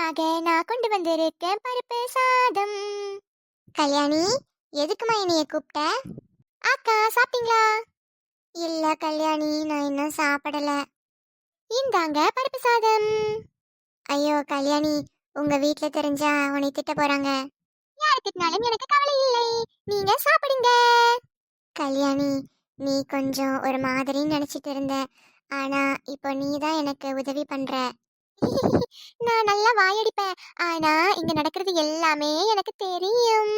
உனக்காக நான் கொண்டு வந்திருக்கேன் பருப்பு சாதம். கல்யாணி, எதுக்குமா என்னைய கூப்பிட்ட? அக்கா சாப்பிட்டீங்களா? இல்ல கல்யாணி, நான் இன்னும் சாப்பிடல. இந்தாங்க பருப்பு சாதம். ஐயோ கல்யாணி, உங்க வீட்ல தெரிஞ்சா உன்னை திட்ட போறாங்க. யாரு திட்டினாலும் எனக்கு கவலை இல்லை, நீங்க சாப்பிடுங்க. கல்யாணி, நீ கொஞ்சம் ஒரு மாதிரி நினைச்சிட்டு இருந்த, ஆனா இப்போ நீ தான் எனக்கு உதவி பண்ற. நான் நல்லா வாயடிப்பேன், ஆனா இங்க நடக்கிறது எல்லாமே எனக்கு தெரியும்.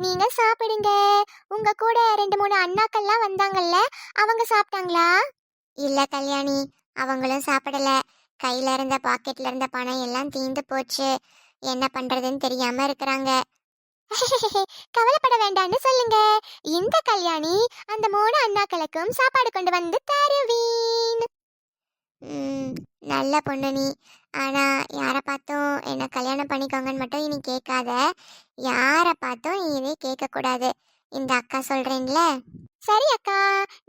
நீங்க சாப்பிடுங்க. உங்க கூட 2 3 அண்ணாக்கள்லாம் வந்தாங்கல்ல, அவங்க சாப்பிட்டாங்களா? இல்ல கல்யாணி, அவங்களும் சாப்பிடல. கையில இருந்த பாக்கெட்ல இருந்த பணம் எல்லாம் தீந்து போச்சு. என்ன பண்றதுன்னு தெரியாம இருக்கிறாங்க. கவலைப்பட வேண்டாம்னு சொல்லுங்க. இந்த கல்யாணி அந்த 3 அண்ணாக்களுக்கும் சாப்பாடு கொண்டு வந்து தருவீன். நல்ல பொண்ணு நீ. ஆனா யாரை பார்த்தும் என்ன கல்யாணம் பண்ணிக்கோங்கன்னு மட்டும் இனி கேட்காத. யாரை பார்த்தும் நீ இதை கேட்க கூடாது. இந்த அக்கா சொல்றேன்ல. சரி அக்கா,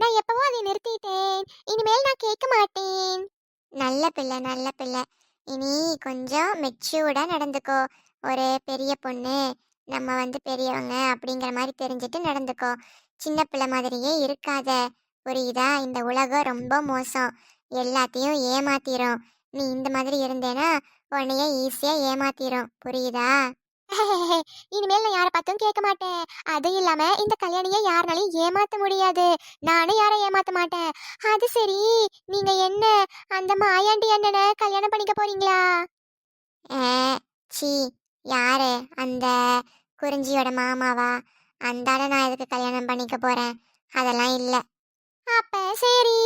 நான் எப்பவோ அதை நிறுத்திட்டேன். இனிமேல் நான் கேட்க மாட்டேன். நல்ல பிள்ளை, நல்ல பிள்ளை. இனி கொஞ்சம் மெச்சூர்டா நடந்துக்கோ. ஒரு பெரிய பொண்ணு, நம்ம வந்து பெரியவங்க அப்படிங்கிற மாதிரி தெரிஞ்சுட்டு நடந்துக்கோ. சின்ன பிள்ளை மாதிரியே இருக்காத. புரியுதா? இந்த உலகம் ரொம்ப மோசம், எல்லாத்தையும் ஏமாத்திரும். நீ இந்த மாதிரி இருந்தேனா உன்னைய ஈஸியா ஏமாத்திரும். புரியுதா? இனிமேல் நான் யாரை பார்த்தும் கேட்க மாட்டேன். அது இல்லாம இந்த கல்யாணியை யாருனாலையும் ஏமாத்த முடியாது. நானும் யாரை ஏமாத்த மாட்டேன். அது சரி, நீங்க என்ன அந்த மாயாண்டி அண்ணனை கல்யாணம் பண்ணிக்க போறீங்களா? ஏ, சீ, யாரு? அந்த குறிஞ்சியோட மாமாவா? அந்தால நான் எதுக்கு கல்யாணம் பண்ணிக்க போறேன்? அதெல்லாம் இல்லை. அப்ப சரி.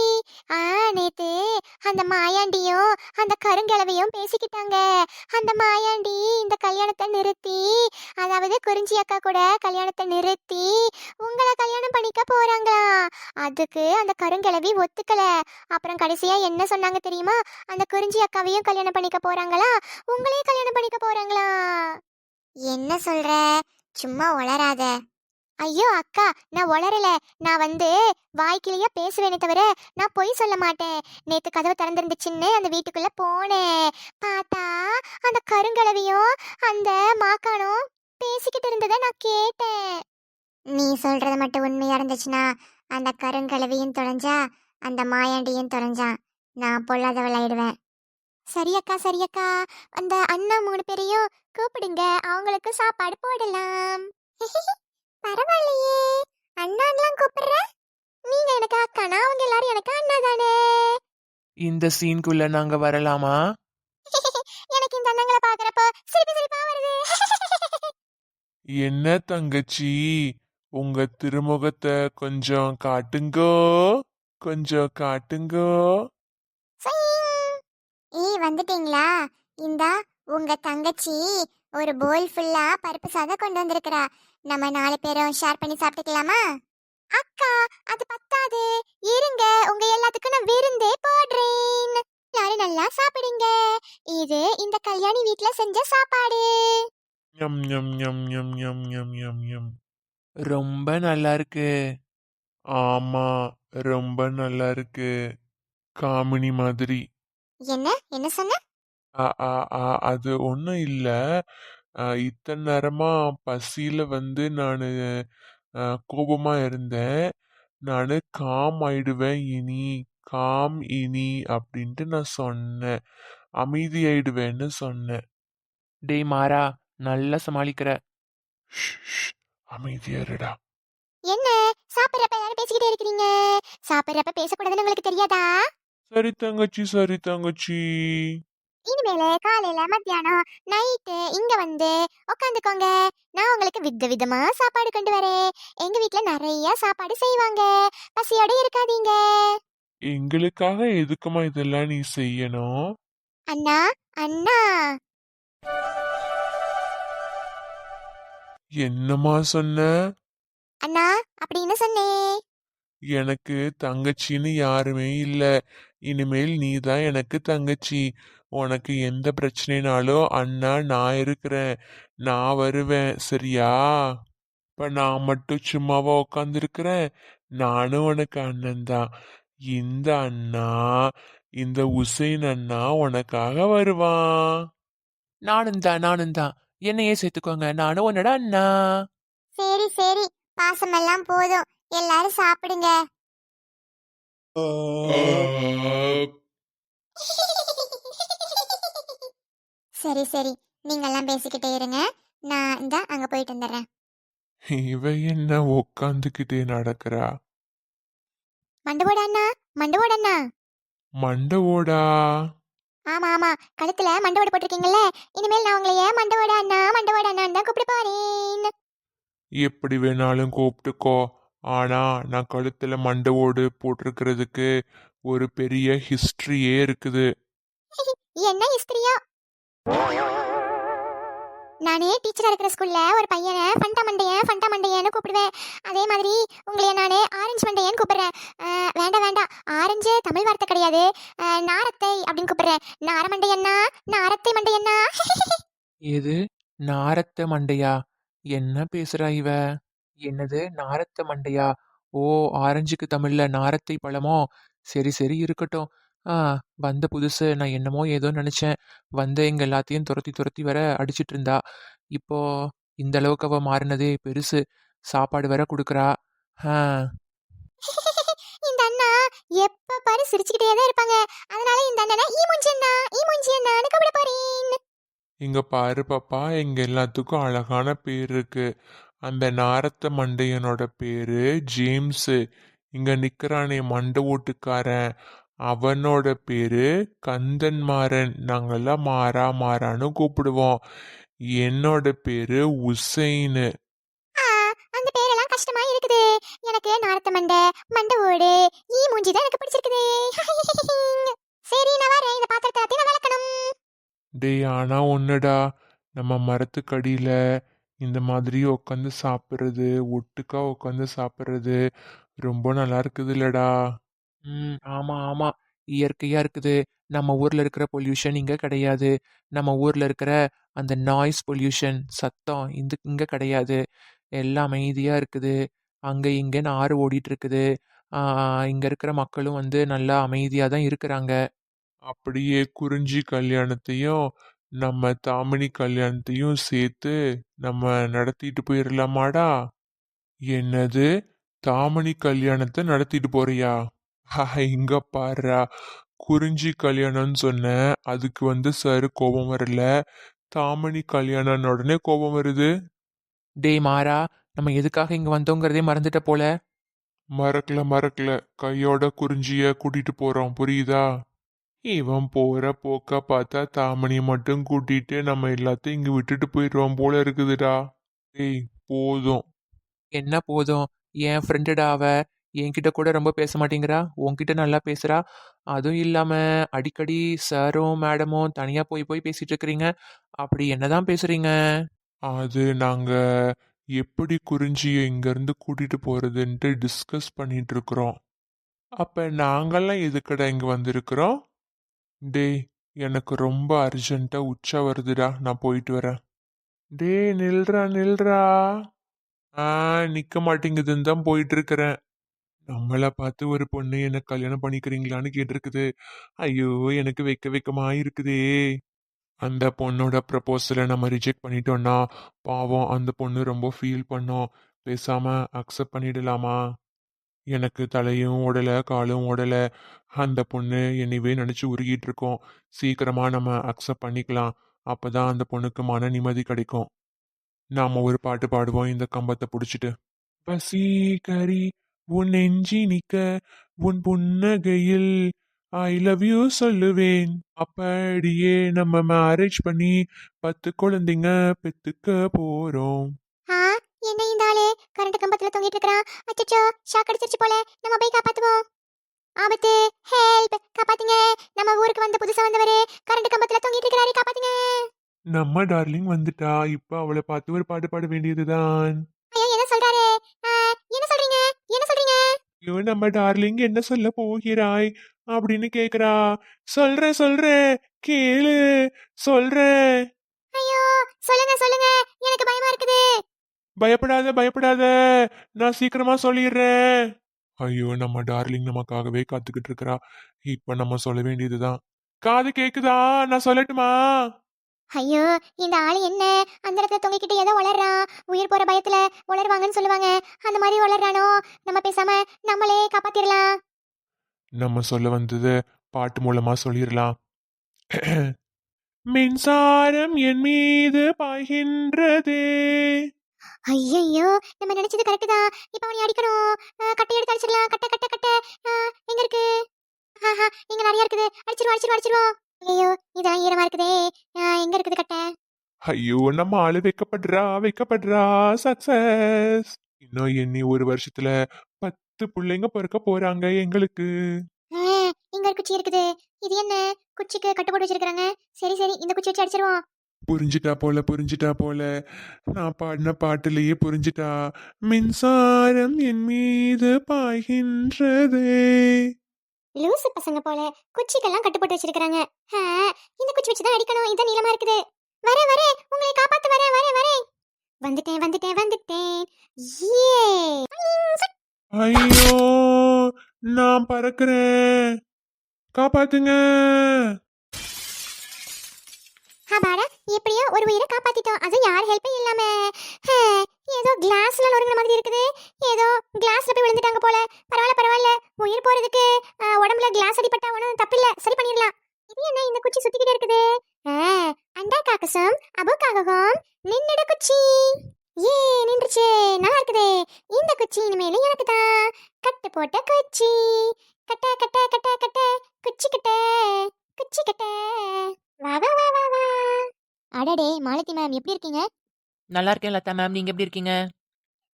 நேத்து அந்த மாயாண்டியும் அந்த கருங்கிழவையும் பேசிக்கிட்டாங்க. அந்த மாயாண்டி இந்த கல்யாணத்தை நிறுத்தி, அதாவது குறிஞ்சி அக்கா கூட கல்யாணத்தை நிறுத்தி உங்களை கல்யாணம் பண்ணிக்க போறாங்களா? அதுக்கு அந்த கருங்கிழவி ஒத்துக்கல. அப்புறம் கடைசியா என்ன சொன்னாங்க தெரியுமா? அந்த குறிஞ்சி அக்காவையும் கல்யாணம் பண்ணிக்க போறாங்களா, உங்களையும் கல்யாணம் பண்ணிக்க போறாங்களா? என்ன சொல்ற? சும்மா உளராத. ஐயோ அக்கா, நான் உளரல. நான் வந்து வாய்க்கிலேயே பேசுவேனே தவிர நான் பொய் சொல்ல மாட்டேன். நேத்து கதவு திறந்துருந்துச்சுன்னு அந்த வீட்டுக்குள்ள போனேன். பார்த்தா அந்த கருங்கலவியும் அந்த மாக்கானும் பேசிக்கிட்டு இருந்ததை நான் கேட்டேன். நீ சொல்றது மட்டும் உண்மையா இருந்துச்சுன்னா அந்த கருங்கலவியும் தொலைஞ்சா, அந்த மாயாண்டியும் தொலைஞ்சான், நான் பொல்லாதவளாயிடுவேன். சரியக்கா, சரியக்கா. அந்த அண்ணா 3 பேரையும் கூப்பிடுங்க, அவங்களுக்கு சாப்பாடு போடலாம். பரவாயில்லையே, அண்ணான்லாம் கூப்பிடுற. நீங்க எனக்கு அக்கானா, அவங்க எல்லாரும் எனக்கு அண்ணா தானே. இந்த சீனுக்குள்ள நாங்க வரலாமா? எனக்கு இந்த அண்ணங்களை பாக்குறப்ப சிரிப்பு சிரிப்பா வருது. என்ன தங்கச்சி, உங்க திருமுகத்தை கொஞ்சம் காட்டுங்கோ, கொஞ்சம் காட்டுங்கோ. வந்துட்டீங்களா? இந்தா உங்க தங்கச்சி ஒரு போல் ஃபுல்லா பருப்பு சாதம் கொண்டு வந்திருக்கிறா. நம்ம 4 பேரும் ஷேர் பண்ணி சாப்பிட்டுக்கலாமா? அக்கா, அது பத்தாது. இருங்க, உங்க எல்லாத்துக்கும் நான் விருந்தே போடுறேன். எல்லாரும் நல்லா சாப்பிடுங்க. இது இந்த கல்யாணி வீட்ல செஞ்ச சாப்பாடு. ஞம் ஞம் ஞம் ஞம் ஞம் ஞம் ஞம் ஞம். ரொம்ப நல்லா இருக்கு. ஆமா, ரொம்ப நல்லா இருக்கு. காமினி மாதிரி. என்ன என்ன சொன்ன? ஆ, ஆ, ஆ, அது ஒன்றும் இல்லை. இத்தனை நேரமா பசியில வந்து நான் கோபமா இருந்தேன். நான் காம் ஆயிடுவேன் இனி, காம் இனி அப்படின்ட்டு நான் சொன்னேன். அமைதியாயிடுவேன்னு சொன்னேன். டேய் மாறா, நல்லா சமாளிக்கிற. ஷ், ஷ், அமைதியா இருடா. என்ன சாப்பிடுறப்ப எல்லாரும் பேசிக்கிட்டே இருக்கிறீங்க? சாப்பிடுறப்ப பேசக்கூடாதுன்னு உங்களுக்கு தெரியாதா? சரி தங்கச்சி, சரி தங்கச்சி. இனிமேல காலையில மத்தியானம் நைட்டு இங்க வந்து உட்காந்துக்கோங்க. நான் உங்களுக்கு விதவிதமா சாப்பாடு கொண்டு வரேன். எங்க வீட்ல நிறைய சாப்பாடு செய்வாங்க. பசியோட இருக்காதீங்க. எங்களுக்காக எதுக்குமா இதெல்லாம் நீ செய்யணும்? அண்ணா, அண்ணா. என்னம்மா சொன்ன? அண்ணா அப்படின்னு சொன்னேன். எனக்கு தங்கச்சின்னு யாருமே இல்ல. இனிமேல் நீ தான் எனக்கு தங்கச்சி. உனக்கு எந்த பிரச்சனைனாலும் அண்ணா நான் இருக்கிறேன். நான் வருவேன், சரியா? இப்ப நான் மட்டும் சும்மாவா உட்காந்துருக்கிறேன்? நானும் உனக்கு அண்ணன் தான். இந்த அண்ணா, இந்த உசைன் அண்ணா உனக்காக வருவான். நானும் தான் என்னையே சேர்த்துக்கோங்க, நானும் உன்னோட அண்ணா. சரி சரி, பாசமெல்லாம் போதும், எல்லாரும் சாப்பிடுங்க. சரி சரி, நீங்கெல்லாம் பேசிக்கிட்டே இருங்க, நான் இந்த அங்க போயிட்டு வந்துடுறேன். இவ என்ன உக்காந்துக்கிட்டே நடக்கிறா? மண்டவோட அண்ணா, மண்டவோட அண்ணா. மண்டவோடா? ஆமா ஆமா, கழுத்துல மண்டவோட போட்டிருக்கீங்கல்ல, இனிமேல் நான் உங்களை ஏன் மண்டவோட அண்ணா மண்டவோட அண்ணான்னு தான் கூப்பிட போறேன். எப்படி வேணாலும் கூப்பிட்டுக்கோ. ஆனா நான் கழுத்துல மண்டவோடு போட்டிருக்கிறதுக்கு ஒரு பெரிய ஹிஸ்டரியே இருக்குது. என்ன இஸ்திரியா? நானே டீச்சரா இருக்கிற ஸ்கூல்ல ஒரு பையனை ஃபண்டா மண்டையன்னு கூப்பிடுவேன். அதே மாதிரி உங்களைய நானே ஆரஞ்சு மண்டையன்னு கூப்பிடுறேன். வேண்டாம் வேண்டாம், ஆரஞ்சு தமிழ் வார்த்தை கிடையாது, நாரத்தை அப்படின்னு கூப்பிடுறேன். நாரமண்டையண்ணா, நாரத்தை மண்டையண்ணா. எது? நாரத்த மண்டையா? என்ன பேசுறா இவ? என்னது நாரத்த மண்டையா? ஓ, ஆரஞ்சுக்கு தமிழ்ல நாரத்தை பழமோ? சரி சரி, இருக்கட்டும். ஆ, வந்த புதுசு நான் என்னமோ ஏதோ நினைச்சேன். வந்த எங்க எல்லாத்தையும் துரத்தி துரத்தி வர அடிச்சிட்டு இருந்தா. இப்போ இந்த அளவுக்கு அவ மாறினதே பெருசு. சாப்பாடு வேற கொடுக்குறா. ஆ, இந்த அண்ணா எப்ப பாரு சிரிச்சுக்கிட்டே தான் இருப்பாங்க. அதனால இந்த அண்ணனை ஈ மூஞ்சி அண்ணான்னு கூப்பிட போறேன். இங்க பாரு பாப்பா, எங்க எல்லாத்துக்கும் அழகான பேர் இருக்கு. அந்த நாரத்த மண்டையனோட பேரு ஜேம்ஸ். இங்க நிக்கிறானே மண்டை ஓட்டுக்காரன், அவனோட பேரு கந்தன்மாறன். நாங்கெல்லாம் மாறா மாறான்னு கூப்பிடுவோம். என்னோட பேரு உசைனு. ஆ, அந்த பேரெல்லாம் கஷ்டமா இருக்குது. எனக்கு நாரத்த மண்டை, மண்டை ஓடு, ஈ மூஞ்சி தான் எனக்கு பிடிச்சிருக்குது. சரி, நான் வரேன், இந்த பாத்திரத்தை எல்லாத்தையும் நான் விளக்கணும். டேய், ஆனா ஒண்ணுடா, நம்ம மரத்துக்கடியில இந்த மாதிரி உட்காந்து சாப்பிட்றது, ஒட்டுக்கா உட்காந்து சாப்பிட்றது ரொம்ப நல்லா இருக்குது இல்லடா? ம், ஆமா ஆமா, இயற்கையா இருக்குது. நம்ம ஊர்ல இருக்கிற பொல்யூஷன் இங்க கிடையாது. நம்ம ஊர்ல இருக்கிற அந்த நாய்ஸ் பொல்யூஷன், சத்தம் இங்க கிடையாது. எல்லாம் அமைதியா இருக்குது. அங்க இங்கன்னு ஆறு ஓடிட்டு இருக்குது. ஆ, இங்க இருக்கிற மக்களும் வந்து நல்லா அமைதியா தான் இருக்கிறாங்க. அப்படியே குறிஞ்சி கல்யாணத்தையும் நம்ம தாமினி கல்யாணத்தையும் சேர்த்து நம்ம நடத்திட்டு போயிடலாமாடா? என்னது? தாமினி கல்யாணத்தை நடத்திட்டு போறியா? இங்க பாருடா, குறிஞ்சி கல்யாணம்னு சொன்னேன், அதுக்கு வந்து சார் கோபம் வரல. தாமினி கல்யாணம் உடனே கோபம் வருது. டேய் மாறா, நம்ம எதுக்காக இங்க வந்தோங்கிறதே மறந்துட்ட போல. மறக்கல மறக்கல, கையோட குறிஞ்சிய கூட்டிட்டு போறோம், புரியுதா? இவன் போற போக்க பார்த்தா தாமணியை மட்டும் கூட்டிட்டு நம்ம எல்லாத்தையும் இங்க விட்டுட்டு போயிடுவோம் போல இருக்குதுடா. ஏய், போதும். என்ன போதும்? என் ஃப்ரெண்டுடா அவ. என்கிட்ட கூட ரொம்ப பேச மாட்டேங்கிறா, உன்கிட்ட நல்லா பேசுறா. அதுவும் இல்லாம அடிக்கடி சாரும் மேடமும் தனியா போய் போய் பேசிட்டு இருக்கிறீங்க. அப்படி என்னதான் பேசுறீங்க? அது நாங்க எப்படி குறிஞ்சியை இங்க இருந்து கூட்டிட்டு போறதுன்ட்டு டிஸ்கஸ் பண்ணிட்டு இருக்கிறோம். அப்ப நாங்கெல்லாம் எதுக்குடா இங்க வந்திருக்கிறோம்? டேய், எனக்கு ரொம்ப அர்ஜென்ட்டா உச்சா வருதுடா, நான் போயிட்டு வரேன். டேய், நில்றா நில்றா. ஆ, நிக்க மாட்டேங்குதுன்னு தான் போயிட்டு இருக்கிறேன். நம்மள பார்த்து ஒரு பொண்ணு என்ன கல்யாணம் பண்ணிக்கிறீங்களான்னு கேட்டிருக்குது. ஐயோ, எனக்கு வெக்க வெக்கமா இருக்குதே. அந்த பொண்ணோட ப்ரப்போசலை நம்ம ரிஜெக்ட் பண்ணிட்டோம்னா பாவம் அந்த பொண்ணு ரொம்ப ஃபீல் பண்ணோம். பேசாம அக்செப்ட் பண்ணிடலாமா? எனக்கு தலையும் ஓடல காலும் ஓடல. அந்த பொண்ணு என்னையவே நினைச்சு உருகிட்டு இருக்கோம். சீக்கிரமா நம்ம அக்செப்ட் பண்ணிக்கலாம். அப்பதான் அந்த பொண்ணுக்கு மன நிம்மதி கிடைக்கும். நாம ஒரு பாட்டு பாடுவோம் இந்த கம்பத்தை பிடிச்சிட்டு. வசீகரி உன் நெஞ்சி நிக்க, உன் புன்னகையில் ஐ லவ் யூ சொல்லுவேன். அப்படியே நம்ம மேரேஜ் பண்ணி 10 குழந்தைங்க பெத்துக்க போறோம். ஆ, என்ன இந்த ஆளு கரண்ட் கம்பத்துல தொங்கிட்டு இருக்கறான்? அச்சச்சோ, ஷாக் அடிச்சிருச்சு போல. நம்ம போய் காப்பாத்துவோம். ஆபத்து, ஹெல்ப், காப்பாத்துங்க. நம்ம ஊருக்கு வந்த புதுசா வந்தவரு கரண்ட் கம்பத்துல தொங்கிட்டு இருக்காரு, காப்பாத்துங்க. நம்ம டார்லிங் வந்துட்டா, இப்ப அவளை பார்த்து ஒரு பாட்டு பாட வேண்டியதுதான். ஐயோ, என்ன சொல்றாரு? ஆ, என்ன சொல்றீங்க? என்ன சொல்றீங்க? ஐயோ, நம்ம டார்லிங் என்ன சொல்ல போகிறாய் அப்படின்னு கேக்குறா. சொல்றேன் சொல்றேன், கேளு, சொல்றேன். ஐயோ, சொல்லுங்க சொல்லுங்க, எனக்கு பயமா இருக்குது. பயப்படாத பயப்படாத, நான் சீக்கிரமா சொல்லிடுறேன். ஐயோ, நம்ம டார்லிங் நமக்காகவே காத்துக்கிட்டு இருக்கிறா. இப்ப நம்ம சொல்ல வேண்டியதுதான். காது கேக்குதா? நான் சொல்லட்டுமா? ஐயோ, இந்த ஆளு என்ன அந்த இடத்துல தொங்கிக்கிட்டு ஏதோ வளர்றான். உயிர் போற பயத்துல வளருவாங்கன்னு சொல்லுவாங்க. அந்த மாதிரி வளர்றானோ? நம்ம பேசாம நம்மளே காப்பாத்திரலாம். நம்ம சொல்ல வந்தது பாட்டு மூலமா சொல்லிடலாம். மின்சாரம் என் மீது பாய்கின்றதே. ஐயையோ, நம்ம நினைச்சது கரெக்ட் தான். இப்ப அவனை அடிக்கணும். கட்டை எடுத்து அடிச்சிடலாம். கட்டை கட்டை கட்டை. எங்க இருக்கு? ஆஹா, இங்க நிறைய இருக்குது. அடிச்சிருவோம் அடிச்சிருவோம் அடிச்சிருவோம். ஐயோ, இதெல்லாம் ஈரமா இருக்குதே. எங்க இருக்குது கட்டை? ஐயோ, நம்ம ஆளு வைக்கப்படுறா வைக்கப்படுறா. சக்சஸ். இன்னும் எண்ணி ஒரு வருஷத்துல 10 பிள்ளைங்க பிறக்க போறாங்க எங்களுக்கு. ஆ, இங்க ஒரு குச்சி இருக்குது. இது என்ன? குச்சிக்கு கட்டு போட்டு வச்சிருக்காங்க. சரி சரி, இந்த குச்சி வச்சு அடிச்சிருவோம். புரிஞ்சிட்டா போல புரிஞ்சிட்டா போல. நான் பாடின பாட்டுலயே புரிஞ்சிட்டா. மின்சாரம் என் மீது பாய்கின்றதே. லூசு பசங்க போல குச்சிக்கெல்லாம் கட்டு போட்டு வச்சிருக்காங்க. இந்த குச்சி வச்சு தான் அடிக்கணும். இது நீளமா இருக்குது. வரேன் வரேன், உங்களை காப்பாத்த வரேன் வரேன் வரேன். வந்துட்டேன் வந்துட்டேன் வந்துட்டேன். ஏ, ஐயோ, நான் பறக்கிறேன், காப்பாத்துங்க. அப்பாடா, எப்படியோ ஒரு உயிரை காப்பாத்திட்டோம். அது யார் ஹெல்ப்பும் இல்லாம. ஹே, ஏதோ கிளாஸ்ல நொறுங்குற மாதிரி இருக்குது. ஏதோ கிளாஸ்ல போய் விழுந்துட்டாங்க போல. பரவாயில்ல பரவாயில்ல, உயிர் போறதுக்கு உடம்புல கிளாஸ் அடிபட்டா ஒன்றும் தப்பில்ல, சரி பண்ணிடலாம். இது என்ன இந்த குச்சி சுத்திக்கிட்டே இருக்குது? அண்டா காக்கசம் அபு காககம் நின்னுட குச்சி. ஏ, நின்றுச்சு. நல்லா இருக்குதே. இந்த குச்சி இனிமேல் எனக்கு தான். கட்டு போட்ட குச்சி. கட்ட கட்ட கட்ட கட்ட குச்சி கட்ட குச்சி கட்ட. வா வா வா வா வா. அடடே, மாலதி மேம் எப்படி இருக்கீங்க? நல்லா இருக்கேன் லதா மேம். நீங்க எப்படி இருக்கீங்க?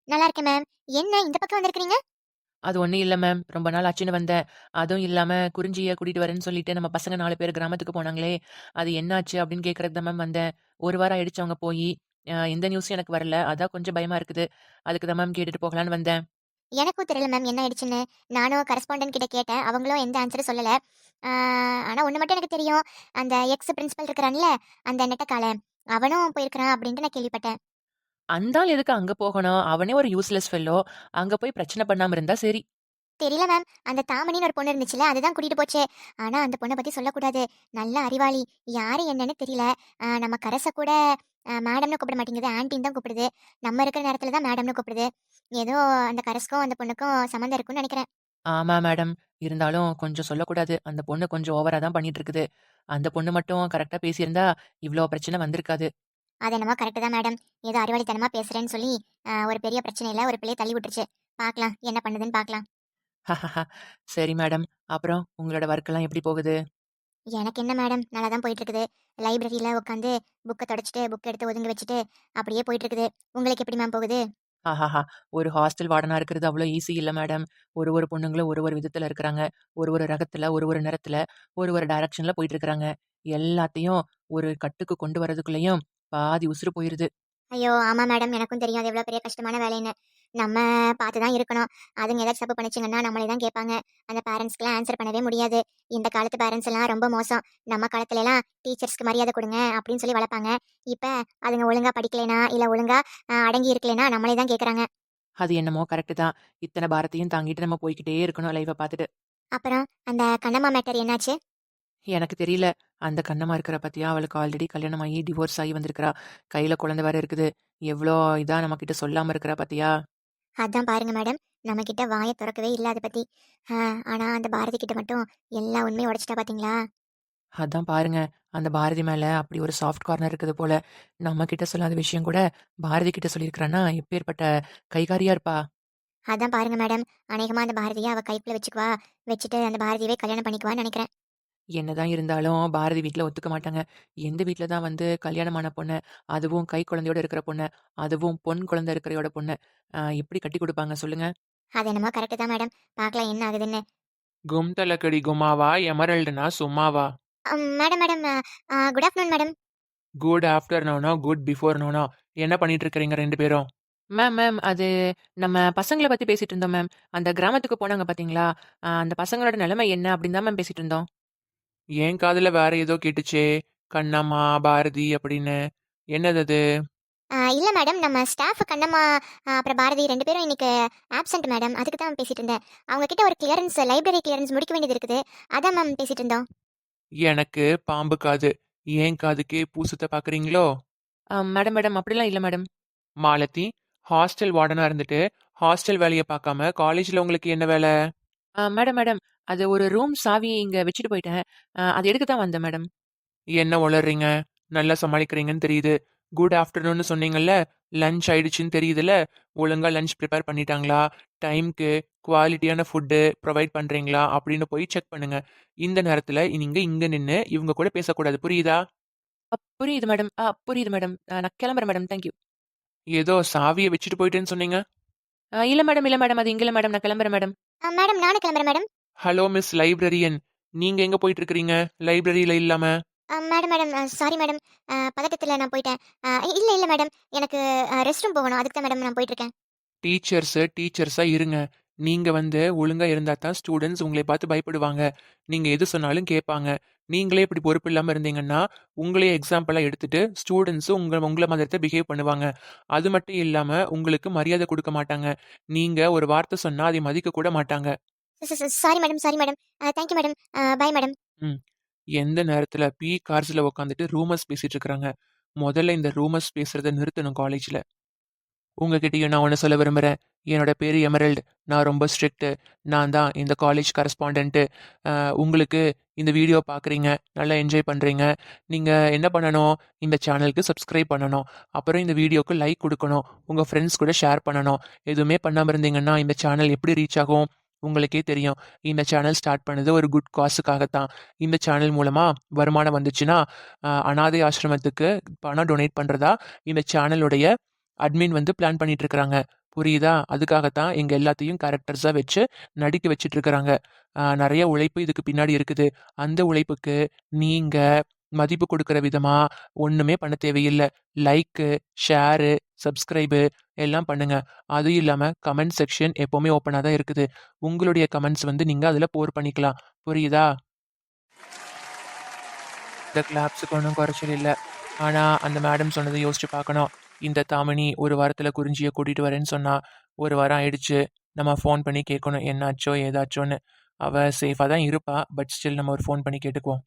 நல்லா இருக்கேன் மேம். என்ன இந்த பக்கம் வந்திருக்கீங்க? அது ஒன்றும் இல்லை மேம். ரொம்ப நாள் ஆச்சுன்னு வந்தேன். அதுவும் இல்லாமல் குறிஞ்சியை கூட்டிகிட்டு வரேன்னு சொல்லிட்டு நம்ம பசங்க 4 பேர் கிராமத்துக்கு போனாங்களே, அது என்னாச்சு அப்படின்னு கேட்கறது தான் மேம் வந்தேன். ஒரு வாரம் ஆயிடுச்சு அவங்க போய். எந்த நியூஸும் எனக்கு வரல. அதான் கொஞ்சம் பயமா இருக்குது. அதுக்கு தான் மேம் கேட்டுட்டு போகலான்னு வந்தேன். எனக்கும் தெரியல மேம் என்ன ஆயிடுச்சுன்னு. நானும் கரஸ்பாண்டன்ட் கிட்ட கேட்டேன். அவங்களும் எந்த ஆன்சரும் சொல்லல. ஆனா ஒண்ணு மட்டும் எனக்கு தெரியும். அந்த எக்ஸ் பிரின்சிபல் இருக்கிறான்ல, அந்த நெட்டக்கால, அவனும் போயிருக்கிறான் அப்படின்ட்டு நான் கேள்விப்பட்டேன். அந்த ஆள் எதுக்கு அங்கே போகணும்? அவனே ஒரு யூஸ்லெஸ் ஃபெல்லோ. அங்கே போய் பிரச்சனை பண்ணாமல் இருந்தா சரி. தெரியல மேம். அந்த தாமணின்னு ஒரு பொண்ணு இருந்துச்சுல, அதுதான் கூட்டிட்டு போச்சு. ஆனா அந்த பொண்ணை பத்தி சொல்லக்கூடாது. நல்ல அறிவாளி. யாரு என்னன்னு தெரியல. நம்ம கரச கூட மேடம்னு கூப்பிட மாட்டேங்குது, ஆன்ட்டின்னு தான் கூப்பிடுது. நம்ம இருக்கிற நேரத்துல தான் மேடம்னு கூப்பிடுது. ஏதோ அந்த கரஸ்க்கும் அந்த பொண்ணுக்கும் சம்மந்தம் இருக்குன்னு நினைக்கிறேன். ஆமா மேடம். இருந்தாலும் கொஞ்சம் சொல்லக்கூடாது. அந்த பொண்ணு கொஞ்சம் ஓவரா தான் பண்ணிட்டு இருக்குது. அந்த பொண்ணு மட்டும் கரெக்டாக பேசியிருந்தா இவ்வளோ பிரச்சனை வந்திருக்காது. அது என்னமோ கரெக்டு தான் மேடம். ஏதோ அறிவாளித்தனமா பேசுறேன்னு சொல்லி ஒரு பெரிய பிரச்சனை இல்லை, ஒரு பிள்ளையை தள்ளி விட்டுருச்சு. பார்க்கலாம் என்ன பண்ணுதுன்னு பார்க்கலாம். சரி மேடம். அப்புறம் உங்களோட ஒர்க்கெல்லாம் எப்படி போகுது? எனக்கு என்ன மேடம், நல்லா தான் போயிட்டு இருக்குது. லைப்ரரியில் உட்காந்து புக்கை தொடச்சிட்டு புக் எடுத்து ஒதுங்கி வச்சுட்டு அப்படியே போயிட்டு இருக்குது. உங்களுக்கு எப்படி மேம் போகுது? ஆஹாஹா! ஒரு ஹாஸ்டல் வார்டனா இருக்கிறது அவ்வளோ ஈஸி இல்ல மேடம். ஒரு பொண்ணுங்களும் ஒரு விதத்துல இருக்கிறாங்க. ஒரு ரகத்துல, ஒரு நிறத்துல, ஒரு டைரக்ஷன்ல போயிட்டு இருக்கிறாங்க. எல்லாத்தையும் ஒரு கட்டுக்கு கொண்டு வரதுக்குள்ளேயும் பாதி உசுரு போயிருது. ஐயோ ஆமாம் மேடம், எனக்கும் தெரியும் அது எவ்வளோ பெரிய கஷ்டமான வேலைன்னு. நம்ம பார்த்து தான் இருக்கணும். அதுங்க ஏதாச்சும் தப்பு பண்ணிச்சுங்கன்னா நம்மளே தான் கேட்பாங்க. அந்த பேரண்ட்ஸ்க்குலாம் ஆன்சர் பண்ணவே முடியாது. இந்த காலத்து பேரண்ட்ஸ் எல்லாம் ரொம்ப மோசம். நம்ம காலத்துல எல்லாம் டீச்சர்ஸ்க்கு மரியாதை கொடுங்க அப்படின்னு சொல்லி வளர்ப்பாங்க. இப்போ அதுங்க ஒழுங்கா படிக்கலைனா இல்லை ஒழுங்கா அடங்கி இருக்கலைனா நம்மளே தான் கேட்குறாங்க. அது என்னமோ கரெக்ட் தான். இத்தனை பாரத்தையும் தாங்கிட்டு நம்ம போய்க்கிட்டே இருக்கணும் லைஃப பார்த்துட்டு. அப்புறம் அந்த கண்ணம்மா மேட்டர் என்னாச்சு? எனக்கு தெரியல. அந்த கண்ணம்மா இருக்கிற பத்தியா, அவளுக்கு ஆல்ரெடி கல்யாணம் ஆகி டிவோர்ஸ் ஆகி வந்திருக்கிறா. கையில குழந்தை வேற இருக்குது. எவ்வளோ இதா நம்மகிட்ட சொல்லாம இருக்கிறா பாத்தியா? அதான் பாருங்க மேடம், நம்ம கிட்ட வாயை திறக்கவே இல்லை அதை பத்தி. ஆனா அந்த பாரதி கிட்ட மட்டும் எல்லா உண்மையும் உடைச்சிட்டா பாத்தீங்களா? அதான் பாருங்க. அந்த பாரதி மேல அப்படி ஒரு சாஃப்ட் கார்னர் இருக்குது போல. நம்ம கிட்ட சொல்லாத விஷயம் கூட பாரதி கிட்ட சொல்லியிருக்கிறான்னா, எப்பேற்பட்ட கைகாரியா இருப்பா. அதான் பாருங்க மேடம், அநேகமா அந்த பாரதியை அவ கைக்குள்ள வச்சுக்குவா. வச்சுட்டு அந்த பாரதியவே கல்யாணம் பண்ணிக்குவான்னு நினைக்கிறேன். என்னதான் இருந்தாலும் பாரதி வீட்ல ஒத்துக்க மாட்டாங்க. எந்த வீட்ல தான் வந்து கல்யாணமான பொண்ணு, அதுவும் கை குழந்தையோட இருக்கிற பொண்ணு, அதுவும் பொன் குழந்தை இருக்கிறையோட பொண்ணு, எப்படி கட்டி குடுப்பாங்க சொல்லுங்க? அது என்னமோ கரெக்டு தான் மேடம். பார்க்கலாம் என்ன ஆகுதுன்னு. கும் தலக்கடி குமாவா எமரல்டுனா சும்மாவா? Madam madam, good afternoon madam. Good ஆஃப்டர்நூனோ குட் பிஃபோர்நூனோ? என்ன பண்ணிட்டு இருக்கிறீங்க 2 பேரும்? மேம் அது நம்ம பசங்கள பத்தி பேசிட்டு இருந்தோம் மேம். அந்த கிராமத்துக்கு போனாங்க பாத்தீங்களா? அந்த பசங்களோட நிலைமை என்ன அப்படின்னு தான் மேம் பேசிட்டு இருந்தோம். என் காதுல வேற ஏதோ கேட்டுச்சே. கண்ணம்மா, பாரதி அப்படின்னு. என்னது அது? இல்லை மேடம், நம்ம ஸ்டாஃப் கண்ணம்மா அப்புறம் பாரதி 2 பேரும் இன்னைக்கு ஆப்சென்ட் மேடம். அதுக்கு தான் பேசிட்டு இருந்தேன். அவங்க கிட்ட ஒரு கிளியரன்ஸ், லைப்ரரி கிளியரன்ஸ் முடிக்க வேண்டியது இருக்குது. அதான் மேம் பேசிட்டு இருந்தோம். எனக்கு பாம்பு காது. ஏன் காதுக்கே பூ சுத்த பார்க்குறீங்களோ? மேடம் மேடம் அப்படிலாம் இல்லை மேடம். மாலதி, ஹாஸ்டல் வார்டனா இருந்துட்டு ஹாஸ்டல் வேலையை பார்க்காம காலேஜில் உங்களுக்கு என்ன வேலை? மேடம் மேடம் அது ஒரு ரூம் சாவி இங்கே வச்சுட்டு போயிட்டேன். அது எடுக்க தான் வந்தேன் மேடம். என்ன உளறீங்க? நல்லா சமாளிக்கிறீங்கன்னு தெரியுது. குட் ஆஃப்டர்நூன்னு சொன்னீங்கல்ல, லஞ்ச் ஆயிடுச்சுன்னு தெரியுதுல்ல. ஒழுங்கா லஞ்ச் ப்ரிப்பேர் பண்ணிட்டாங்களா, டைம்க்கு குவாலிட்டியான ஃபுட்டு ப்ரொவைட் பண்ணுறீங்களா அப்படின்னு போய் செக் பண்ணுங்க. இந்த நேரத்தில் நீங்கள் இங்கே நின்று இவங்க கூட பேசக்கூடாது, புரியுதா? புரியுது மேடம். புரியுது மேடம். நான் கிளம்புறேன் மேடம். தேங்க்யூ. ஏதோ சாவியை வச்சுட்டு போயிட்டேன்னு சொன்னீங்க. இல்லை மேடம் இல்லை மேடம் அது இங்கே இல்லை மேடம். நான் கிளம்புறேன் மேடம். மேடம் நானும் கிளம்புறேன் மேடம். ஹலோ மிஸ் லைப்ரரியன், நீங்கள் எங்கே போயிட்டு இருக்கிறீங்க லைப்ரரியில் இல்லாமல்? Madam madam sorry madam. பதட்டத்தில் நான் போயிட்டேன். இல்லை இல்லை மேடம், எனக்கு ரெஸ்ட் ரூம் போகணும், அதுக்கு தான் மேடம் நான் போயிட்டுருக்கேன். டீச்சர்ஸாக இருங்க. நீங்கள் வந்து ஒழுங்காக இருந்தால் தான் ஸ்டூடெண்ட்ஸ் உங்களை பார்த்து பயப்படுவாங்க. நீங்கள் எது சொன்னாலும் கேட்பாங்க. நீங்களே இப்படி பொறுப்பு இல்லாமல் இருந்தீங்கன்னா உங்களே எக்ஸாம்பிளாக எடுத்துட்டு ஸ்டூடெண்ட்ஸும் உங்களை மாதிரி பிஹேவ் பண்ணுவாங்க. அது மட்டும் இல்லாமல் உங்களுக்கு மரியாதை கொடுக்க மாட்டாங்க. நீங்கள் ஒரு வார்த்தை சொன்னால் அதை மதிக்க கூட மாட்டாங்க. Sorry madam, sorry madam. Thank you madam. Bye madam. ம். எந்த நேரத்தில் பி கார்ஸில் உட்காந்துட்டு ரூமர்ஸ் பேசிட்டு இருக்கிறாங்க. முதல்ல இந்த ரூமர்ஸ் பேசுறதை நிறுத்தணும் காலேஜில். உங்ககிட்டயும் நான் ஒன்று சொல்ல விரும்புகிறேன். என்னோட பேர் எமரல்டு. நான் ரொம்ப ஸ்ட்ரிக்ட்டு. நான் தான் இந்த காலேஜ் கரஸ்பாண்டன்ட்டு. உங்களுக்கு இந்த வீடியோ பார்க்குறீங்க, நல்லா என்ஜாய் பண்ணுறீங்க. நீங்கள் என்ன பண்ணணும், இந்த சேனலுக்கு சப்ஸ்கிரைப் பண்ணணும். அப்புறம் இந்த வீடியோக்கு லைக் கொடுக்கணும். உங்கள் ஃப்ரெண்ட்ஸ் கூட ஷேர் பண்ணணும். எதுவுமே பண்ணாமல் இருந்தீங்கன்னா இந்த சேனல் எப்படி ரீச் ஆகும் உங்களுக்கே தெரியும். இந்த சேனல் ஸ்டார்ட் பண்ணது ஒரு குட் காசுக்காகத்தான். இந்த சேனல் மூலமாக வருமானம் வந்துச்சுன்னா அனாதை ஆசிரமத்துக்கு பணம் டொனேட் பண்ணுறதா இந்த சேனலுடைய அட்மின் வந்து பிளான் பண்ணிட்டு இருக்கிறாங்க. புரியுதா? அதுக்காகத்தான் எங்க எல்லாத்தையும் கேரக்டர்ஸா வச்சு நடிக்க வச்சிட்டு இருக்கிறாங்க. நிறைய உழைப்பு இதுக்கு பின்னாடி இருக்குது. அந்த உழைப்புக்கு நீங்க மதிப்பு கொடுக்கிற விதமா ஒண்ணுமே பண்ண தேவையில்லை. லைக்கு, ஷேரு, சப்ஸ்கிரைபு எல்லாம் பண்ணுங்க. அதுவும் இல்லாம கமெண்ட் செக்ஷன் எப்பவுமே ஓப்பனாக தான் இருக்குது. உங்களுடைய கமெண்ட்ஸ் வந்து நீங்க அதுல போர் பண்ணிக்கலாம். புரியுதா? இந்த கிளாப்ஸுக்கு ஒன்றும் குறைச்சல் இல்லை. ஆனால் அந்த மேடம் சொன்னதை யோசிச்சு பார்க்கணும். இந்த தாமினி ஒரு வாரத்தில் குறிஞ்சியை கூட்டிகிட்டு வரேன்னு சொன்னா. ஒரு வாரம் ஆயிடுச்சு. நம்ம ஃபோன் பண்ணி கேட்கணும் என்னாச்சோ ஏதாச்சோன்னு. அவள் சேஃபாக தான் இருப்பா. பட் ஸ்டில் நம்ம ஒரு ஃபோன் பண்ணி கேட்டுக்குவோம்.